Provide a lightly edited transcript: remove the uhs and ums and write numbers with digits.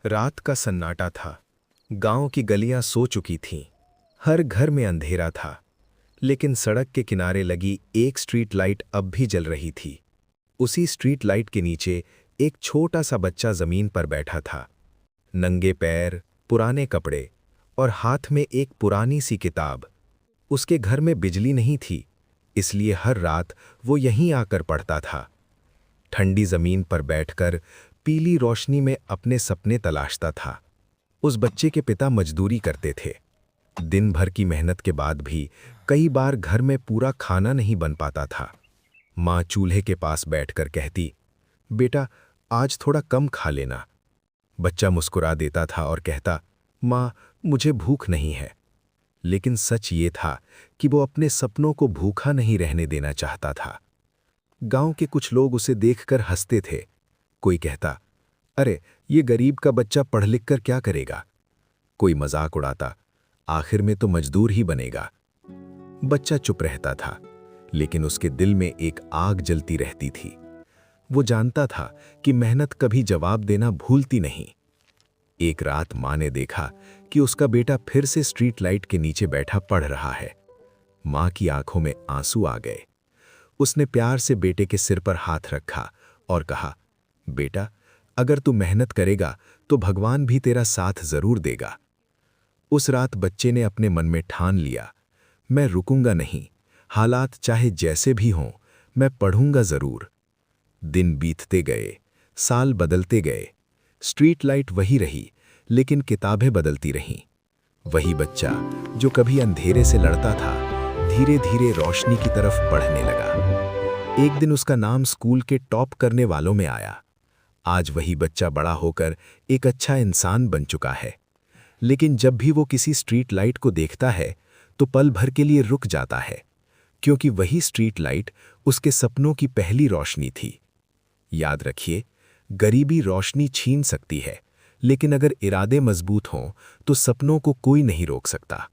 रात का सन्नाटा था। गांव की गलियां सो चुकी थीं। हर घर में अंधेरा था, लेकिन सड़क के किनारे लगी एक स्ट्रीट लाइट अब भी जल रही थी। उसी स्ट्रीट लाइट के नीचे एक छोटा सा बच्चा जमीन पर बैठा था। नंगे पैर, पुराने कपड़े और हाथ में एक पुरानी सी किताब। उसके घर में बिजली नहीं थी, इसलिए हर रात वो यहीं आकर पढ़ता था। ठंडी जमीन पर बैठकर पीली रोशनी में अपने सपने तलाशता था। उस बच्चे के पिता मजदूरी करते थे। दिन भर की मेहनत के बाद भी कई बार घर में पूरा खाना नहीं बन पाता था। माँ चूल्हे के पास बैठकर कहती, बेटा आज थोड़ा कम खा लेना। बच्चा मुस्कुरा देता था और कहता, माँ मुझे भूख नहीं है। लेकिन सच ये था कि वो अपने सपनों को भूखा नहीं रहने देना चाहता था। गांव के कुछ लोग उसे देखकर हंसते थे। कोई कहता, अरे ये गरीब का बच्चा पढ़ लिख कर क्या करेगा। कोई मजाक उड़ाता, आखिर में तो मजदूर ही बनेगा। बच्चा चुप रहता था, लेकिन उसके दिल में एक आग जलती रहती थी। वो जानता था कि मेहनत कभी जवाब देना भूलती नहीं। एक रात माँ ने देखा कि उसका बेटा फिर से स्ट्रीट लाइट के नीचे बैठा पढ़ रहा है। माँ की आंखों में आंसू आ गए। उसने प्यार से बेटे के सिर पर हाथ रखा और कहा, बेटा अगर तू मेहनत करेगा तो भगवान भी तेरा साथ जरूर देगा। उस रात बच्चे ने अपने मन में ठान लिया, मैं रुकूंगा नहीं, हालात चाहे जैसे भी हों, मैं पढ़ूंगा जरूर। दिन बीतते गए, साल बदलते गए। स्ट्रीट लाइट वही रही, लेकिन किताबें बदलती रहीं। वही बच्चा जो कभी अंधेरे से लड़ता था, धीरे धीरे रोशनी की तरफ बढ़ने लगा। एक दिन उसका नाम स्कूल के टॉप करने वालों में आया। आज वही बच्चा बड़ा होकर एक अच्छा इंसान बन चुका है। लेकिन जब भी वो किसी स्ट्रीट लाइट को देखता है तो पल भर के लिए रुक जाता है, क्योंकि वही स्ट्रीट लाइट उसके सपनों की पहली रोशनी थी। याद रखिए, गरीबी रोशनी छीन सकती है, लेकिन अगर इरादे मजबूत हों तो सपनों को कोई नहीं रोक सकता।